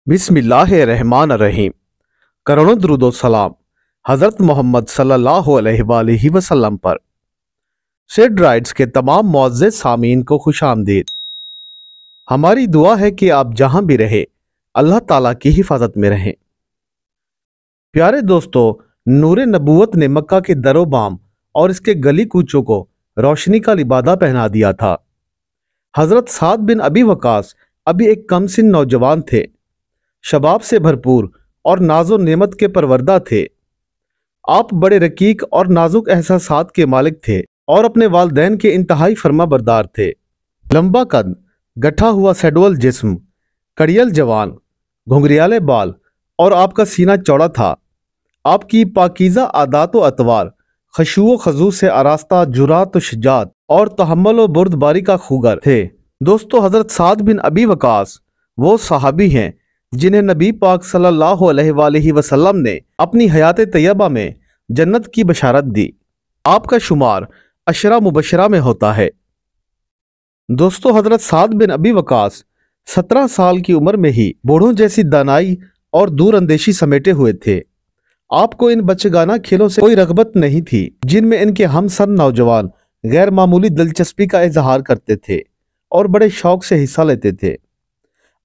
बिस्मिल्लाहिर्रहमानिर्रहीम। करोड़ों दुरूद सलाम हज़रत मोहम्मद सल्लल्लाहु अलैहि वसल्लम पर। सेड राइट्स के तमाम मुअज़्ज़ज़ सामीन को खुश आमदीद। हमारी दुआ है कि आप जहां भी रहे अल्लाह ताला की हिफाजत में रहें। प्यारे दोस्तों, नूर नबूवत ने मक्का के दरोबाम और इसके गली कूचों को रोशनी का लिबादा पहना दिया था। हजरत साद बिन अबी वकास अभी एक कमसिन नौजवान थे, शबाब से भरपूर और नाजो नेमत के परवरदा थे। आप बड़े रकीक और नाजुक एहसासात के मालिक थे और अपने वालदैन के इंतहाई फर्माबरदार थे। लंबा कद, गठा हुआ सैडवल जिस्म, कड़ियल जवान, घुंघरियाले बाल और आपका सीना चौड़ा था। आपकी पाकीज़ा आदात व अतवार, खशू व खजू से आरास्ता जुरात व शुजात और तहम्मुल व बुर्दबारी का खूगर थे। दोस्तों, हजरत साद बिन अबी वकास वो सहाबी हैं जिन्हें नबी पाक सल्लल्लाहु अलैहि वसल्लम ने अपनी हयात तैयबा में जन्नत की बशारत दी। आपका शुमार अशरा मुबशरा में होता है। दोस्तों, हजरत साद बिन अबी वकास 17 साल की उम्र में ही बूढ़ों जैसी दानाई और दूर अंदेशी समेटे हुए थे। आपको इन बच्चेगाना खेलों से कोई रगबत नहीं थी जिनमें इनके हमसन नौजवान गैर मामूली दिलचस्पी का इजहार करते थे और बड़े शौक से हिस्सा लेते थे।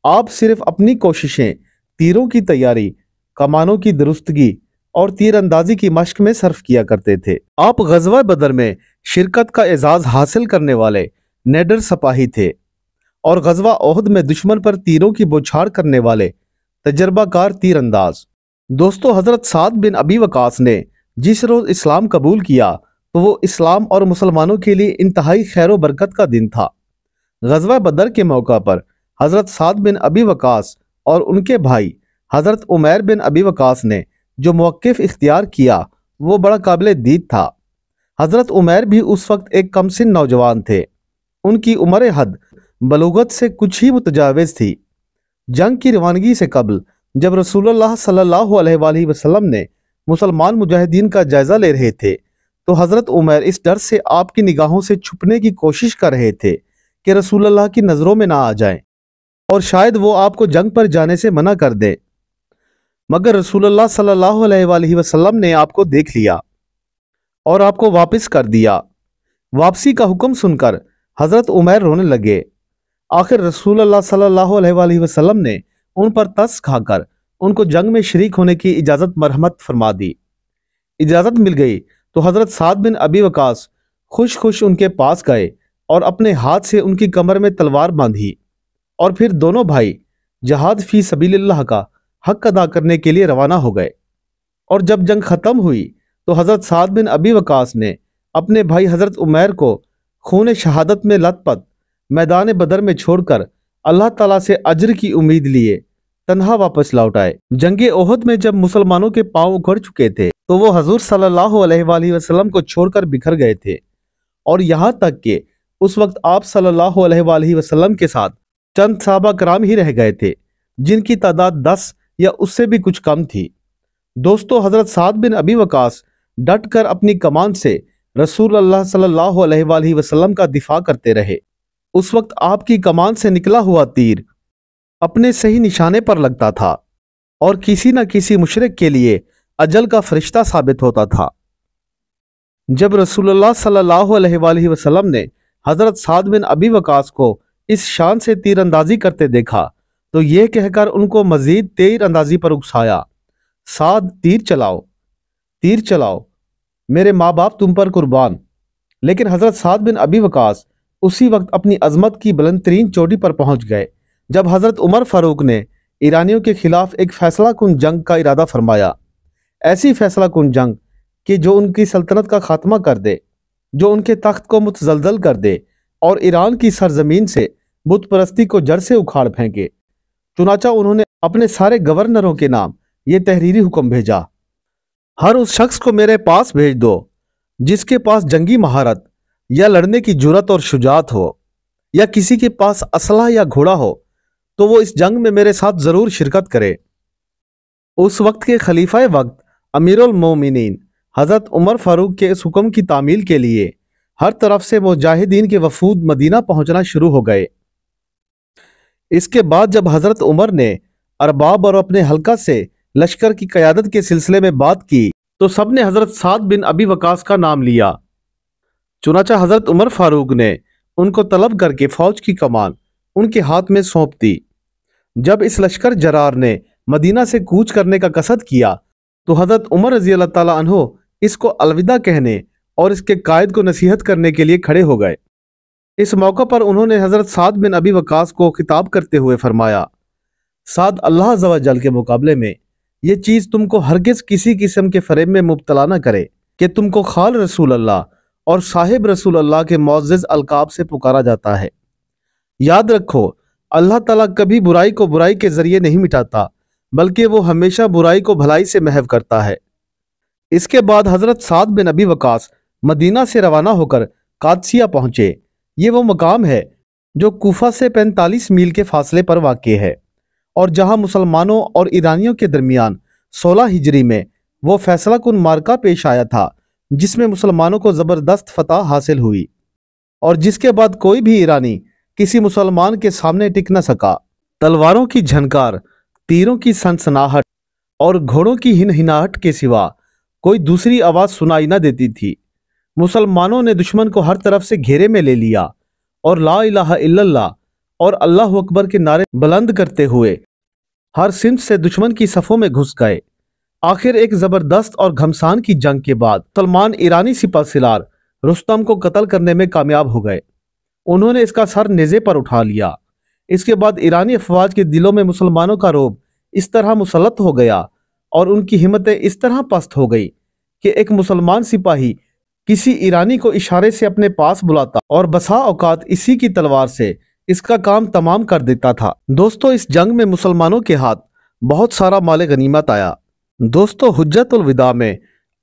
आप सिर्फ अपनी कोशिशें तीरों की तैयारी, कमानों की दुरुस्तगी और तीर अंदाजी की मश्क में सर्फ किया करते थे। आप गज़वा बदर में शिरकत का एजाज हासिल करने वाले नेडर सपाही थे और गज़वा ओहद में दुश्मन पर तीरों की बौछार करने वाले तजर्बाकार तीर अंदाज। दोस्तों, हजरत साद बिन अबी वकास ने जिस रोज इस्लाम कबूल किया तो वो इस्लाम और मुसलमानों के लिए इंतहाई खैर व बरकत का दिन था। गज़वा बदर के मौका पर हजरत साद बिन अबी वकास और उनके भाई हजरत उमैर बिन अबी वकास ने जो मौक़िफ़ इख्तियार किया वो बड़ा काबिल दीद था। हजरत उमैर भी उस वक्त एक कमसिन नौजवान थे। उनकी उम्र हद बलूगत से कुछ ही मुतजाविज़ थी। जंग की रवानगी से कबल जब रसूलुल्लाह सल्लल्लाहु अलैहि वसल्लम ने मुसलमान मुजाहिदीन का जायजा ले रहे थे तो हजरत उमैर इस डर से आपकी निगाहों से छुपने की कोशिश कर रहे थे कि रसूलुल्लाह की नजरों में ना आ जाएं और शायद वो आपको जंग पर जाने से मना कर दे। मगर रसूलुल्लाह सल्लल्लाहु अलैहि वसल्लम ने आपको देख लिया और आपको वापस कर दिया। वापसी का हुक्म सुनकर हजरत उमैर रोने लगे। आखिर रसूलुल्लाह सल्लल्लाहु अलैहि वसल्लम ने उन पर तस खाकर उनको जंग में शरीक होने की इजाजत मरहमत फरमा दी। इजाजत मिल गई तो हजरत साद बिन अबी वकास खुश खुश उनके पास गए और अपने हाथ से उनकी कमर में तलवार बांधी और फिर दोनों भाई जहाद फी सबीलिल्लाह का हक अदा करने के लिए रवाना हो गए। और जब जंग खत्म हुई तो हजरत साद बिन अबी वकास ने अपने भाई हजरत उमैर को खून शहादत में लथपथ मैदान बदर में छोड़कर अल्लाह ताला से अज्र की उम्मीद लिए तन्हा वापस लौट आए। जंगे ओहद में जब मुसलमानों के पांव उखड़ चुके थे तो वो हजूर सल्लल्लाहु अलैहि वसल्लम को छोड़कर बिखर गए थे और यहाँ तक कि उस वक्त आप सल्लल्लाहु अलैहि वसल्लम के साथ चंद साहबा कराम ही रह गए थे जिनकी तादाद 10 या उससे भी कुछ कम थी। दोस्तों, हजरत साद बिन अबी वकास डट कर अपनी कमान से रसूलुल्लाह सल्लल्लाहु अलैहि वसल्लम का दिफा करते रहे। उस वक्त आपकी कमान से निकला हुआ तीर अपने सही निशाने पर लगता था और किसी न किसी मुशरिक के लिए अजल का फरिश्ता साबित होता था। जब रसूलुल्लाह सल्लल्लाहु अलैहि वसल्लम ने हजरत साद बिन अबी वकास को इस शान से तीर अंदाजी करते देखा तो यह कहकर उनको मजीद तीर अंदाजी पर उकसाया, साद तीर चलाओ, मेरे माँ बाप तुम पर कुर्बान। लेकिन हजरत साद बिन अबी वकास उसी वक्त अपनी अजमत की बुलंद तरीन चोटी पर पहुंच गए जब हजरत उमर फारूक ने ईरानियों के खिलाफ एक फैसला कुन जंग का इरादा फरमाया। ऐसी फैसला कुन जंग कि जो उनकी सल्तनत का खात्मा कर दे, जो उनके तख्त को मुतजलजल कर दे और ईरान की सरजमीन से बुत परस्ती को जड़ से उखाड़ फेंके। चुनाचा उन्होंने अपने सारे गवर्नरों के नाम ये तहरीरी हुक्म भेजा, हर उस शख्स को मेरे पास भेज दो जिसके पास जंगी महारत या लड़ने की जुर्रत और शुजात हो या किसी के पास असलहा या घोड़ा हो तो वो इस जंग में मेरे साथ जरूर शिरकत करे। उस वक्त के खलीफा वक्त अमीरुल मोमिनीन हजरत उमर फारूक के इस हुक्म की तामील के लिए हर तरफ से मुजाहिदीन के वफूद मदीना पहुंचना शुरू हो गए। इसके बाद जब हजरत उमर ने ارباب اور اپنے حلقہ سے لشکر کی قیادت کے سلسلے میں بات کی تو سب نے حضرت سعد بن ابی وقاص کا نام لیا۔ چنانچہ حضرت عمر فاروق نے ان کو طلب کر کے فوج کی کمان ان کے ہاتھ میں سونپ دی۔ جب اس لشکر جرار نے مدینہ سے کوچ کرنے کا قصد کیا تو حضرت عمر رضی اللہ تعالیٰ عنہ اس کو الوداع کہنے اور اس کے قائد کو نصیحت کرنے کے لیے کھڑے ہو گئے۔ اس موقع پر انہوں نے حضرت سعد بن ابی وقاص کو خطاب کرتے ہوئے فرمایا، سعد، اللہ عز و جل کے مقابلے میں یہ چیز تم کو ہرگز کسی قسم کے فریب میں مبتلا نہ کرے کہ تم کو خال رسول اللہ اور صاحب رسول اللہ کے معزز القاب سے پکارا جاتا ہے۔ یاد رکھو، اللہ تعالیٰ کبھی برائی کو برائی کے ذریعے نہیں مٹاتا، بلکہ وہ ہمیشہ برائی کو بھلائی سے محو کرتا ہے۔ اس کے بعد حضرت سعد بن ابی وقاص مدینہ سے روانہ ہو کر قادسیہ پہنچے۔ یہ وہ مقام ہے جو کوفہ سے 45 میل کے فاصلے پر واقع ہے اور جہاں مسلمانوں اور ایرانیوں کے درمیان 16 ہجری میں وہ فیصلہ کن معرکہ پیش آیا تھا، جس میں مسلمانوں کو زبردست فتح حاصل ہوئی اور جس کے بعد کوئی بھی ایرانی کسی مسلمان کے سامنے ٹک نہ سکا۔ تلواروں کی جھنکار، تیروں کی سنسناہٹ اور گھوڑوں کی ہنہناہٹ کے سوا کوئی دوسری آواز سنائی نہ دیتی تھی۔ مسلمانوں نے دشمن کو ہر طرف سے گھیرے میں لے لیا اور لا الہ الا اللہ اور اللہ اکبر کے نعرے بلند کرتے ہوئے ہر سمت سے دشمن کی صفوں میں گھس گئے۔ آخر ایک زبردست اور گھمسان کی جنگ کے بعد مسلمان ایرانی سپہ سالار رستم کو قتل کرنے میں کامیاب ہو گئے۔ انہوں نے اس کا سر نیزے پر اٹھا لیا۔ اس کے بعد ایرانی افواج کے دلوں میں مسلمانوں کا رعب اس طرح مسلط ہو گیا اور ان کی ہمتیں اس طرح پست ہو گئی کہ ایک مسلمان سپاہی کسی ایرانی کو اشارے سے اپنے پاس بلاتا اور بسا اوقات اسی کی تلوار سے اس کا کام تمام کر دیتا تھا۔ دوستو، اس جنگ میں مسلمانوں کے ہاتھ بہت سارا مال غنیمت آیا۔ دوستو، حجت الوداع میں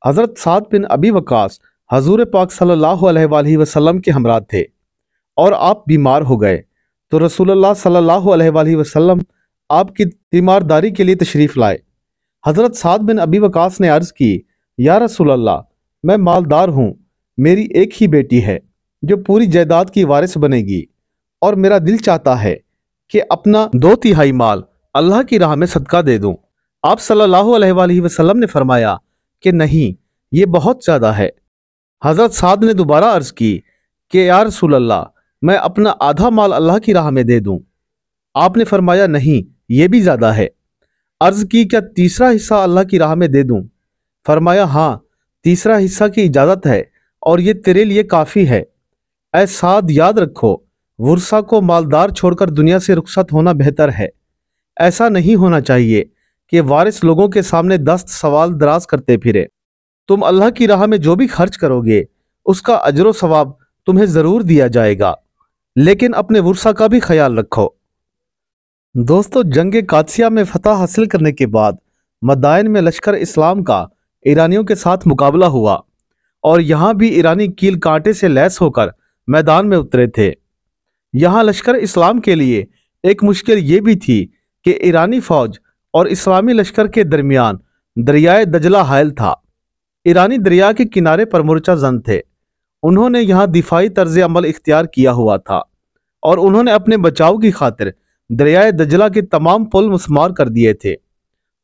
حضرت سعد بن ابی وقاص حضور پاک صلی اللہ علیہ وآلہ وسلم کے ہمراہ تھے اور آپ بیمار ہو گئے تو رسول اللہ صلی اللہ علیہ وآلہ وسلم آپ کی تیمارداری کے لیے تشریف لائے۔ حضرت سعد بن ابی وقاص نے عرض کی، یا رسول اللہ، میں مالدار ہوں، میری ایک ہی بیٹی ہے جو پوری جائیداد کی وارث بنے گی اور میرا دل چاہتا ہے کہ اپنا 2/3 مال اللہ کی راہ میں صدقہ دے دوں۔ آپ صلی اللہ علیہ وآلہ وسلم نے فرمایا کہ نہیں، یہ بہت زیادہ ہے۔ حضرت سعد نے دوبارہ عرض کی کہ یا رسول اللہ، میں اپنا آدھا مال اللہ کی راہ میں دے دوں۔ آپ نے فرمایا نہیں، یہ بھی زیادہ ہے۔ عرض کی، کیا تیسرا حصہ اللہ کی راہ میں دے دوں؟ فرمایا ہاں، تیسرا حصہ کی اجازت ہے اور یہ تیرے لیے کافی ہے۔ اے سعد، یاد رکھو، ورثہ کو مالدار چھوڑ کر دنیا سے رخصت ہونا بہتر ہے۔ ایسا نہیں ہونا چاہیے کہ وارث لوگوں کے سامنے دست سوال دراز کرتے پھرے۔ تم اللہ کی راہ میں جو بھی خرچ کرو گے اس کا اجر و ثواب تمہیں ضرور دیا جائے گا، لیکن اپنے ورثہ کا بھی خیال رکھو۔ دوستو، جنگ قادسیہ میں فتح حاصل کرنے کے بعد مدائن میں لشکر اسلام کا ایرانیوں کے ساتھ مقابلہ ہوا اور یہاں بھی ایرانی کیل کانٹے سے لیس ہو کر میدان میں اترے تھے۔ یہاں لشکر اسلام کے لیے ایک مشکل یہ بھی تھی کہ ایرانی فوج اور اسلامی لشکر کے درمیان دریائے دجلہ حائل تھا۔ ایرانی دریا کے کنارے پر مورچہ زن تھے۔ انہوں نے یہاں دفاعی طرز عمل اختیار کیا ہوا تھا اور انہوں نے اپنے بچاؤ کی خاطر دریائے دجلہ کے تمام پل مسمار کر دیے تھے۔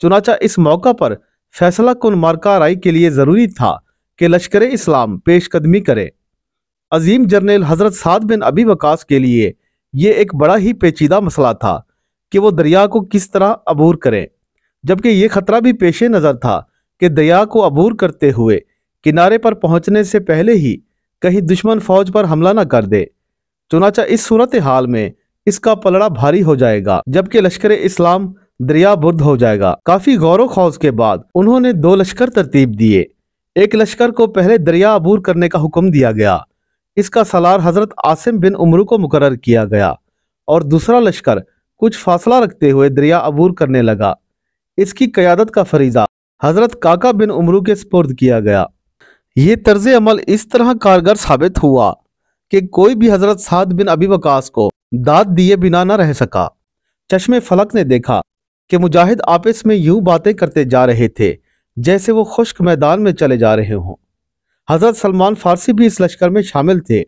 چنانچہ اس موقع پر فیصلہ کن معرکہ آرائی کے لیے ضروری تھا کہ لشکر اسلام پیش قدمی کرے۔ عظیم جرنیل حضرت سعد بن ابی وقاص کے لیے یہ ایک بڑا ہی پیچیدہ مسئلہ تھا کہ وہ دریا کو کس طرح عبور کریں، جبکہ یہ خطرہ بھی پیش نظر تھا کہ دریا کو عبور کرتے ہوئے کنارے پر پہنچنے سے پہلے ہی کہیں دشمن فوج پر حملہ نہ کر دے۔ چنانچہ اس صورتحال میں اس کا پلڑا بھاری ہو جائے گا، جبکہ لشکر اسلام دریا برد ہو جائے گا۔ کافی غور و خوض کے بعد انہوں نے 2 لشکر ترتیب دیے۔ ایک لشکر کو پہلے دریا عبور کرنے کا حکم دیا گیا، اس کا سالار حضرت عاصم بن عمرو کو مقرر کیا گیا، اور دوسرا لشکر کچھ فاصلہ رکھتے ہوئے دریا عبور کرنے لگا۔ اس کی قیادت کا فریضہ حضرت کاکا بن عمرو کے سپرد کیا گیا۔ یہ طرز عمل اس طرح کارگر ثابت ہوا کہ کوئی بھی حضرت سعد بن ابی وقاص کو داد دیے بنا نہ رہ سکا۔ چشم فلک نے دیکھا کہ مجاہد آپس میں یوں باتیں کرتے جا رہے تھے جیسے وہ خشک میدان میں چلے جا رہے ہوں۔ حضرت سلمان فارسی بھی اس لشکر میں شامل تھے۔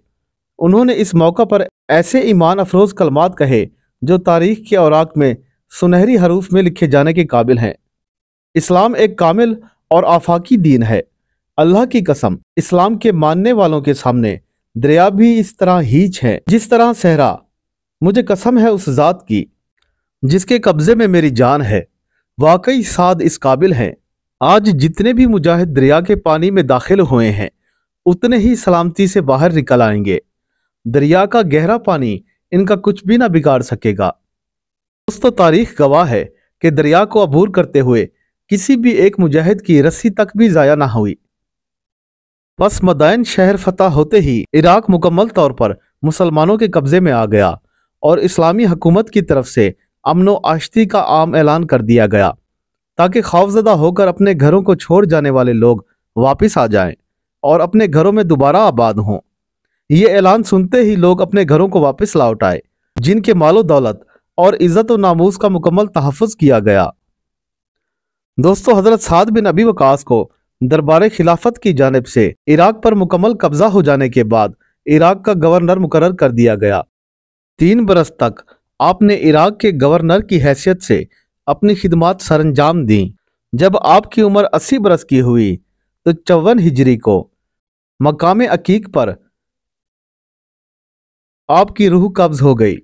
انہوں نے اس موقع پر ایسے ایمان افروز کلمات کہے جو تاریخ کے اوراق میں सुनहरी हरूफ में लिखे जाने के काबिल हैं। इस्लाम एक कामिल और आफाकी दीन है। अल्लाह की कसम, इस्लाम के मानने वालों के सामने दरिया भी इस तरह हीच है जिस तरह सहरा। मुझे कसम है उस जात की जिसके कब्जे में मेरी जान है, वाकई साद इस काबिल हैं। आज जितने भी मुजाहिद दरिया के पानी में दाखिल हुए हैं उतने ही सलामती से बाहर निकल आएंगे। दरिया का गहरा पानी इनका कुछ भी ना बिगाड़ सकेगा। दोस्तों, तारीख गवाह है कि दरिया को अबूर करते हुए किसी भी एक मुजाहिद की रस्सी तक भी जाया ना हुई। बस मदाइन शहर फतह होते ही इराक मुकम्मल तौर पर मुसलमानों के कब्जे में आ गया और इस्लामी हुकूमत की तरफ से अमनो आश्ती का आम ऐलान कर दिया गया ताकि खौफजदा होकर अपने घरों को छोड़ जाने वाले लोग वापस आ जाएं और अपने घरों में दोबारा आबाद हों। ये ऐलान सुनते ही लोग अपने घरों को वापस लौट आए, जिनके मालो दौलत और इज्जत और नामूस का मुकम्मल तहफ़्फ़ुज़ किया गया। दोस्तों, हजरत साद बिन अबी वकास को दरबार खिलाफत की जानिब से इराक पर मुकम्मल कब्जा हो जाने के बाद इराक का गवर्नर मुकर्रर कर दिया गया। 3 बरस तक आपने इराक के गवर्नर की हैसियत से अपनी खिदमात सरंजाम दी। जब आपकी उम्र 80 बरस की हुई तो 54 हिजरी को मकाम अकीक पर आपकी रूह कब्ज हो गई।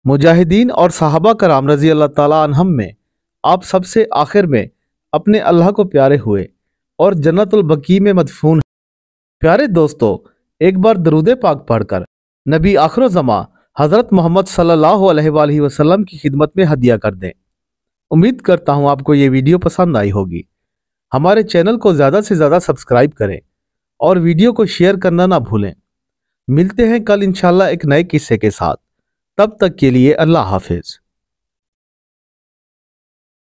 मुजाहिदीन और सहाबा कराम रजी अल्लाह ताला अन्हम में आप सबसे आखिर में अपने अल्लाह को प्यारे हुए और जन्नतुल बकी में मदफून। प्यारे दोस्तों, एक बार दरूद पाक पढ़कर नबी आखिर ज़मा हज़रत मोहम्मद सल्लल्लाहु अलैहि वसल्लम की खिदमत में हदिया कर दें। उम्मीद करता हूँ आपको ये वीडियो पसंद आई होगी। हमारे चैनल को ज़्यादा से ज़्यादा सब्सक्राइब करें और वीडियो को शेयर करना ना भूलें। मिलते हैं कल इंशाल्लाह एक नए किस्से के साथ। तब तक के लिए अल्लाह हाफिज़।